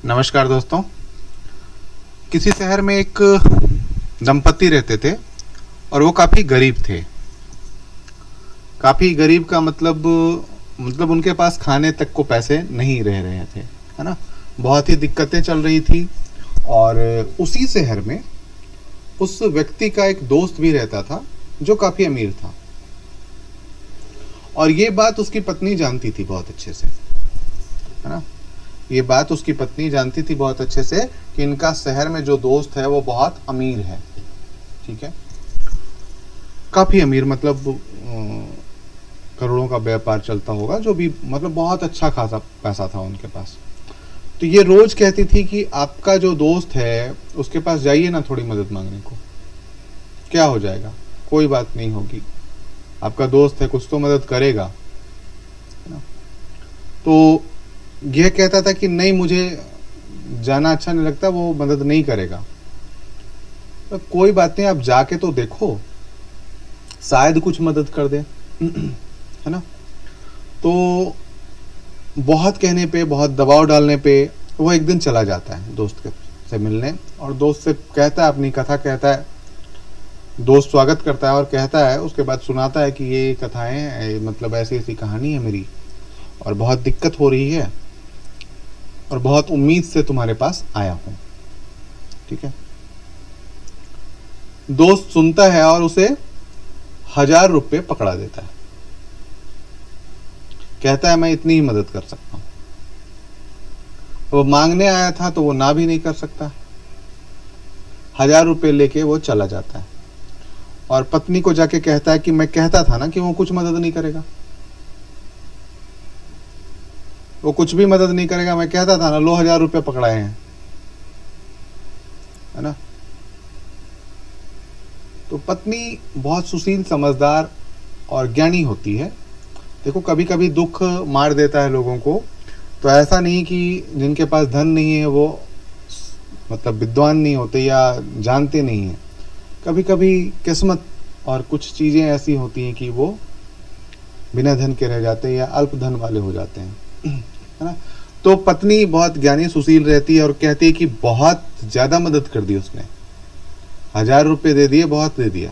नमस्कार दोस्तों। किसी शहर में एक दंपति रहते थे और वो काफ़ी गरीब थे। काफ़ी गरीब का मतलब उनके पास खाने तक को पैसे नहीं रह रहे थे, है ना। बहुत ही दिक्कतें चल रही थी। और उसी शहर में उस व्यक्ति का एक दोस्त भी रहता था जो काफ़ी अमीर था। और ये बात उसकी पत्नी जानती थी बहुत अच्छे से, है ना। ये बात उसकी पत्नी जानती थी बहुत अच्छे से कि इनका शहर में जो दोस्त है वो बहुत अमीर है। ठीक है, काफ़ी अमीर, करोड़ों का व्यापार चलता होगा, जो भी मतलब बहुत अच्छा खासा पैसा था उनके पास। तो ये रोज कहती थी कि आपका जो दोस्त है उसके पास जाइए ना थोड़ी मदद मांगने को, क्या हो जाएगा, कोई बात नहीं होगी, आपका दोस्त है कुछ तो मदद करेगा, है ना। तो यह कहता था कि नहीं, मुझे जाना अच्छा नहीं लगता, वो मदद नहीं करेगा। तो कोई बात नहीं, आप जाके तो देखो, शायद कुछ मदद कर दे, है ना। तो बहुत कहने पे, बहुत दबाव डालने पे वो एक दिन चला जाता है दोस्त से मिलने, और दोस्त से कहता है, अपनी कथा कहता है। दोस्त स्वागत करता है और कहता है, उसके बाद सुनाता है कि ये कथाएं, मतलब ऐसी ऐसी कहानी है मेरी, और बहुत दिक्कत हो रही है, और बहुत उम्मीद से तुम्हारे पास आया हूं। ठीक है। दोस्त सुनता है और उसे 1000 रुपये पकड़ा देता है। कहता है मैं इतनी ही मदद कर सकता हूं। वो मांगने आया था तो वो ना भी नहीं कर सकता। 1000 रुपये लेके वो चला जाता है और पत्नी को जाके कहता है कि मैं कहता था ना कि वो कुछ मदद नहीं करेगा, वो कुछ भी मदद नहीं करेगा, मैं कहता था ना, लो 1000 रुपये पकड़ाए हैं, है ना। तो पत्नी बहुत सुशील, समझदार और ज्ञानी होती है। देखो, कभी कभी दुख मार देता है लोगों को। तो ऐसा नहीं कि जिनके पास धन नहीं है वो मतलब विद्वान नहीं होते या जानते नहीं हैं। कभी कभी किस्मत और कुछ चीज़ें ऐसी होती हैं कि वो बिना धन के रह जाते हैं या अल्प धन वाले हो जाते हैं, है ना। तो पत्नी बहुत ज्ञानी सुशील रहती है और कहती है कि बहुत ज़्यादा मदद कर दी उसने, 1000 रुपये दे दिए, बहुत दे दिया।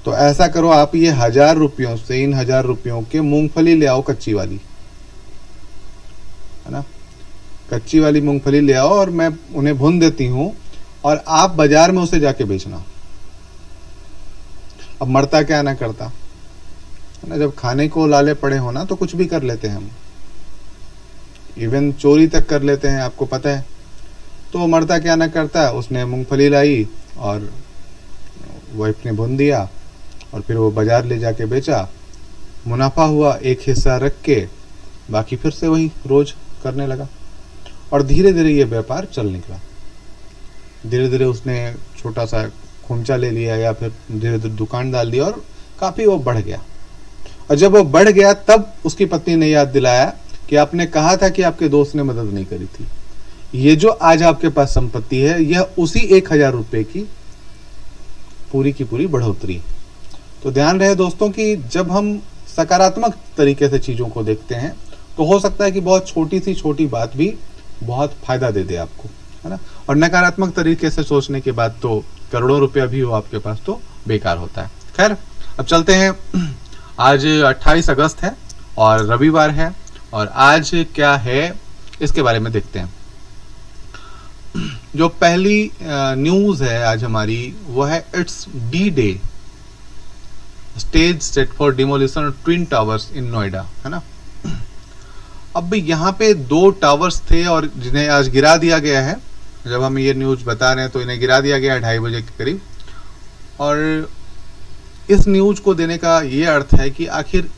तो ऐसा करो, आप ये 1000 रुपयों से, इन 1000 रुपयों के मूंगफली ले आओ, कच्ची वाली, है ना। कच्ची वाली मूंगफली ले आओ और मैं उन्हें भून देती हूँ, और आप बाजार में उसे जाके बेचना। अब मरता क्या ना करता, है ना। जब खाने को लाले पड़े हो ना तो कुछ भी कर लेते हैं हम, इवन चोरी तक कर लेते हैं, आपको पता है। तो मरता क्या ना करता, उसने मूंगफली लाई और वाइफ ने भून दिया, और फिर वो बाजार ले जाके बेचा। मुनाफा हुआ, एक हिस्सा रख के बाकी फिर से वही रोज करने लगा, और धीरे धीरे ये व्यापार चल निकला। धीरे धीरे उसने छोटा सा खोमचा ले लिया, या फिर धीरे धीरे दुकान डाल दी, और काफ़ी वो बढ़ गया। और जब वो बढ़ गया तब उसकी पत्नी ने याद दिलाया कि आपने कहा था कि आपके दोस्त ने मदद नहीं करी थी। ये जो आज आपके पास संपत्ति है, यह उसी 1000 रुपये की पूरी बढ़ोतरी। तो ध्यान रहे दोस्तों कि जब हम सकारात्मक तरीके से चीज़ों को देखते हैं तो हो सकता है कि बहुत छोटी सी छोटी बात भी बहुत फायदा दे दे आपको, है ना। और नकारात्मक तरीके से सोचने के बाद तो करोड़ों रुपया भी हो आपके पास तो बेकार होता है। खैर, अब चलते हैं। आज 28 अगस्त है और रविवार है, और आज क्या है इसके बारे में देखते हैं। जो पहली न्यूज़ है आज हमारी, वो है it's D day, stage set for demolition twin towers in Noida, है ना। अब यहाँ पे 2 टावर्स थे और जिन्हें आज गिरा दिया गया है। जब हम ये न्यूज़ बता रहे हैं तो इन्हें गिरा दिया गया है 2:30 बजे के करीब। और इस न्यूज़ को देने का ये अर्थ है कि आखिर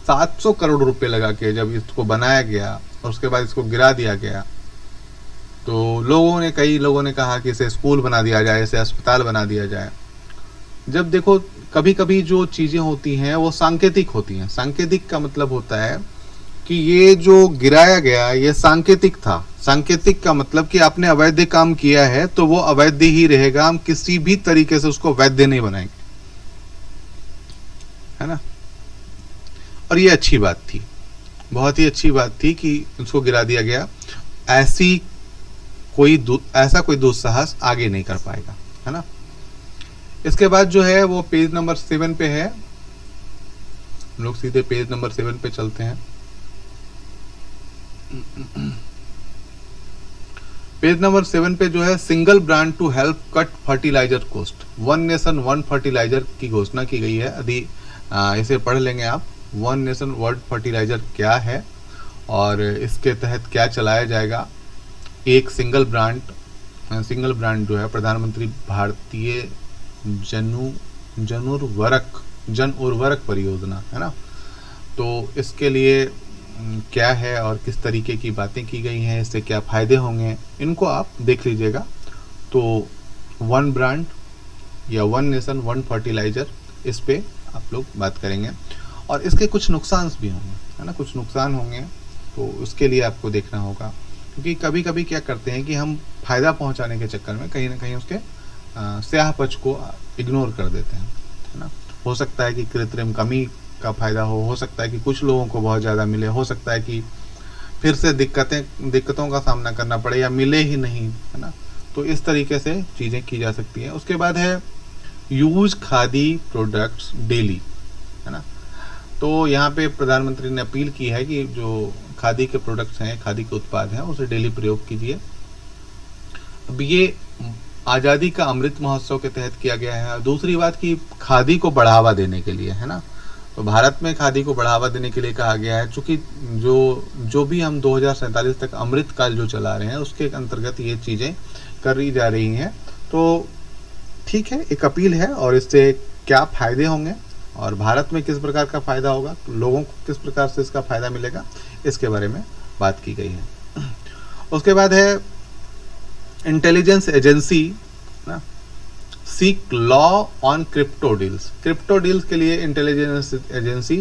700 करोड़ रुपए लगा के जब इसको बनाया गया और उसके बाद इसको गिरा दिया गया, तो कई लोगों ने कहा कि इसे स्कूल बना दिया जाए, इसे अस्पताल बना दिया जाए। जब देखो, कभी कभी जो चीज़ें होती हैं वो सांकेतिक होती हैं। सांकेतिक का मतलब होता है कि ये जो गिराया गया ये सांकेतिक था। सांकेतिक का मतलब कि आपने अवैध काम किया है तो वो अवैध ही रहेगा, हम किसी भी तरीके से उसको वैध नहीं बनाएंगे, है ना। और ये अच्छी बात थी, बहुत ही अच्छी बात थी कि उसको गिरा दिया गया। ऐसा कोई दुस्साहस आगे नहीं कर पाएगा, है ना। इसके बाद जो है वो पेज नंबर 7 पे है, हम लोग सीधे पेज नंबर 7 पे चलते हैं। पेज नंबर 7 पे जो है single brand to help cut fertiliser cost, one nation one fertiliser की घोषणा की गई है। यदि इसे पढ़ लेंगे आप, वन नेशन वर्ल्ड फर्टिलाइजर क्या है और इसके तहत क्या चलाया जाएगा। एक सिंगल ब्रांड जो है प्रधानमंत्री भारतीय जन उर्वरक परियोजना, है ना। तो इसके लिए क्या है और किस तरीके की बातें की गई हैं, इससे क्या फ़ायदे होंगे, इनको आप देख लीजिएगा। तो वन ब्रांड या वन नेशन वन फर्टिलाइज़र, इस पे आप लोग बात करेंगे और इसके कुछ नुकसान भी होंगे, है ना। कुछ नुकसान होंगे तो उसके लिए आपको देखना होगा, क्योंकि कभी कभी क्या करते हैं कि हम फ़ायदा पहुंचाने के चक्कर में कहीं ना कहीं उसके स्याह पक्ष को इग्नोर कर देते हैं, है ना। हो सकता है कि कृत्रिम कमी का फ़ायदा हो सकता है कि कुछ लोगों को बहुत ज़्यादा मिले, हो सकता है कि फिर से दिक्कतों का सामना करना पड़े या मिले ही नहीं, है ना। तो इस तरीके से चीज़ें की जा सकती हैं। उसके बाद है यूज खादी प्रोडक्ट्स डेली, है ना। तो यहाँ पे प्रधानमंत्री ने अपील की है कि जो खादी के प्रोडक्ट्स हैं, खादी के उत्पाद हैं, उसे डेली प्रयोग कीजिए। अब ये आज़ादी का अमृत महोत्सव के तहत किया गया है। दूसरी बात कि खादी को बढ़ावा देने के लिए, है ना। तो भारत में खादी को बढ़ावा देने के लिए कहा गया है, चूँकि जो भी हम 2047 तक अमृत काल जो चला रहे हैं उसके अंतर्गत ये चीज़ें करी जा रही हैं। तो ठीक है, एक अपील है और इससे क्या फ़ायदे होंगे और भारत में किस प्रकार का फ़ायदा होगा, लोगों को किस प्रकार से इसका फ़ायदा मिलेगा, इसके बारे में बात की गई है। उसके बाद है इंटेलिजेंस एजेंसी ना seek law on crypto deals के लिए इंटेलिजेंस एजेंसी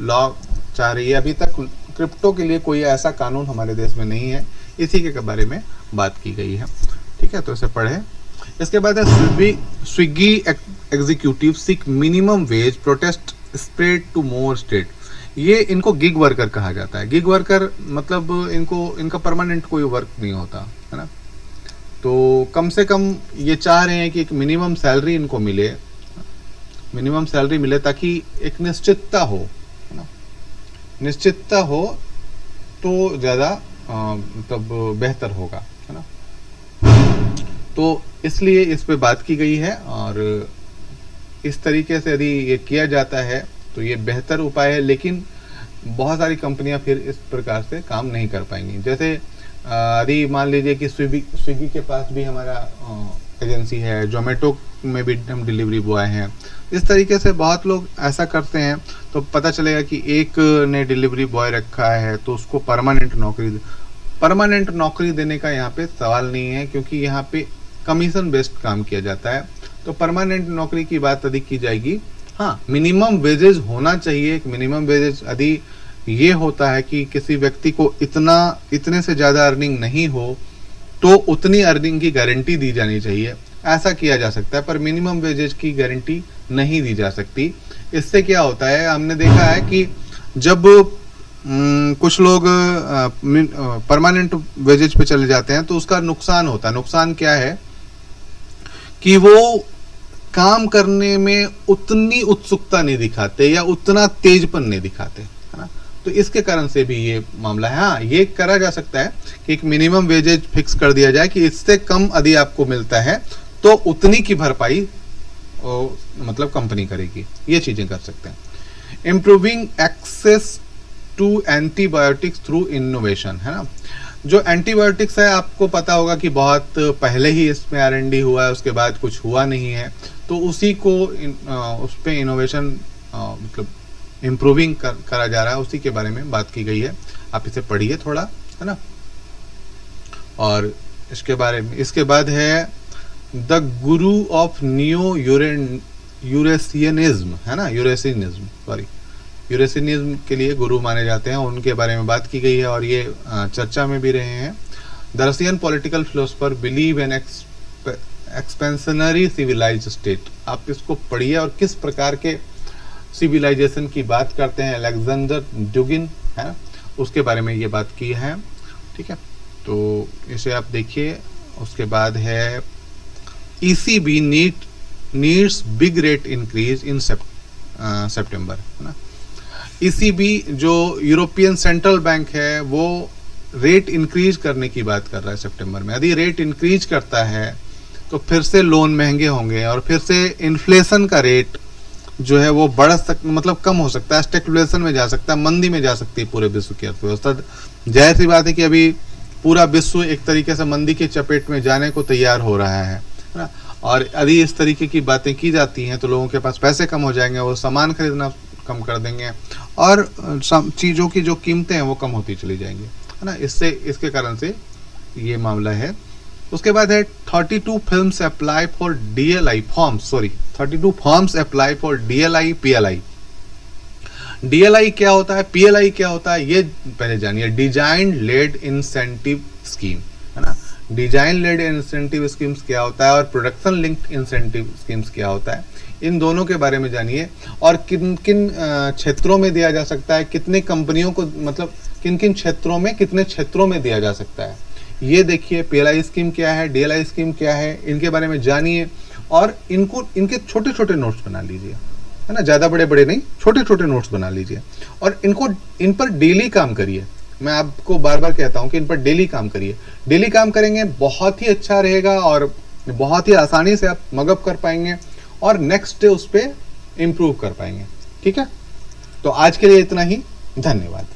लॉ चाह रही है। अभी तक क्रिप्टो के लिए कोई ऐसा कानून हमारे देश में नहीं है, इसी के बारे में बात की गई है। ठीक है, तो इसे पढ़ें। इसके बाद है Swiggy executive seek minimum wage protest spread to more state. ये इनको गिग वर्कर कहा जाता है। गिग वर्कर मतलब इनका परमानेंट कोई वर्क नहीं होता, है ना। तो कम से कम ये चाह रहे हैं कि एक मिनिमम सैलरी इनको मिले ताकि एक निश्चितता हो, है ना। निश्चितता हो तो ज़्यादा मतलब बेहतर होगा, है ना। तो इसलिए इस पे बात की गई है और इस तरीके से यदि ये किया जाता है तो ये बेहतर उपाय है। लेकिन बहुत सारी कंपनियां फिर इस प्रकार से काम नहीं कर पाएंगी। जैसे यदि मान लीजिए कि स्विगी के पास भी हमारा एजेंसी है, जोमेटो में भी हम डिलीवरी बॉय हैं। इस तरीके से बहुत लोग ऐसा करते हैं तो पता चलेगा कि एक ने डिलीवरी बॉय रखा है तो उसको परमानेंट नौकरी देने का यहाँ पे सवाल नहीं है, क्योंकि यहाँ पे कमीशन बेस्ड काम किया जाता है। तो परमानेंट नौकरी की बात अधिक की जाएगी। हाँ, मिनिमम वेजेस होना चाहिए। एक मिनिमम वेजेस यदि ये होता है कि किसी व्यक्ति को इतने से ज़्यादा अर्निंग नहीं हो तो उतनी अर्निंग की गारंटी दी जानी चाहिए, ऐसा किया जा सकता है। पर मिनिमम वेजेस की गारंटी नहीं दी जा सकती। इससे क्या होता है, हमने देखा है कि जब कुछ लोग परमानेंट वेजेज पे चले जाते हैं तो उसका नुकसान होता है। नुकसान क्या है कि वो काम करने में उतनी उत्सुकता नहीं दिखाते या उतना तेजपन नहीं दिखाते, है ना। तो इसके कारण से भी ये मामला है। हाँ, ये करा जा सकता है कि एक मिनिमम वेजेज फिक्स कर दिया जाए कि इससे कम यदि आपको मिलता है तो उतनी की भरपाई मतलब कंपनी करेगी। ये चीजें कर सकते हैं। Improving access to antibiotics through innovation, है ना। जो एंटीबायोटिक्स है, आपको पता होगा कि बहुत पहले ही इसमें R&D हुआ है, उसके बाद कुछ हुआ नहीं है। तो उसी को उस पर इनोवेशन मतलब इम्प्रूविंग करा जा रहा है, उसी के बारे में बात की गई है। आप इसे पढ़िए थोड़ा, है ना। और इसके बाद है द गुरु ऑफ न्यू यूरेसियनिज्म, है ना। यूरेसियनिज्म के लिए गुरु माने जाते हैं, उनके बारे में बात की गई है और ये चर्चा में भी रहे हैं। The Russian political philosopher believe an expansionary civilised state. आप इसको पढ़िए और किस प्रकार के सिविलाइजेशन की बात करते हैं। अलेक्जेंडर ड्यूगिन, है ना, उसके बारे में ये बात की है। ठीक है, तो इसे आप देखिए। उसके बाद है ECB needs big rate increase in सितंबर, है ना। ECB जो यूरोपियन सेंट्रल बैंक है वो रेट इंक्रीज करने की बात कर रहा है सितंबर में। यदि रेट इंक्रीज करता है तो फिर से लोन महंगे होंगे और फिर से इन्फ्लेशन का रेट जो है वो मतलब कम हो सकता है, स्टैग्फ्लेशन में जा सकता है, मंदी में जा सकती है पूरे विश्व की अर्थव्यवस्था। जाहिर सी बात है कि अभी पूरा विश्व एक तरीके से मंदी के चपेट में जाने को तैयार हो रहा है ना। और यदि इस तरीके की बातें की जाती हैं तो लोगों के पास पैसे कम हो जाएंगे, वो सामान खरीदना कम कर देंगे और चीज़ों की जो कीमतें हैं वो कम होती चली जाएंगी, है ना। इसके कारण से ये मामला है। उसके बाद है 32 films apply for DLI forms, 32 forms apply for DLI PLI। DLI क्या होता है, PLI क्या होता है, ये पहले जानिए। डिजाइन लेड इंसेंटिव स्कीम, है ना। डिजाइन लेड इंसेंटिव स्कीम्स क्या होता है और प्रोडक्शन लिंक्ड इंसेंटिव स्कीम्स क्या होता है, इन दोनों के बारे में जानिए। और किन किन क्षेत्रों में दिया जा सकता है, कितने कंपनियों को, मतलब किन किन क्षेत्रों में, कितने क्षेत्रों में दिया जा सकता है, ये देखिए। PLI स्कीम क्या है, DLI स्कीम क्या है, इनके बारे में जानिए और इनके छोटे छोटे नोट्स बना लीजिए, है ना। ज़्यादा बड़े बड़े नहीं, छोटे छोटे नोट्स बना लीजिए और इन पर डेली काम करिए। मैं आपको बार बार कहता हूं कि इन पर डेली काम करिए। डेली काम करेंगे बहुत ही अच्छा रहेगा और बहुत ही आसानी से आप मगअप कर पाएंगे और नेक्स्ट डे उस पर इम्प्रूव कर पाएंगे। ठीक है, तो आज के लिए इतना ही। धन्यवाद।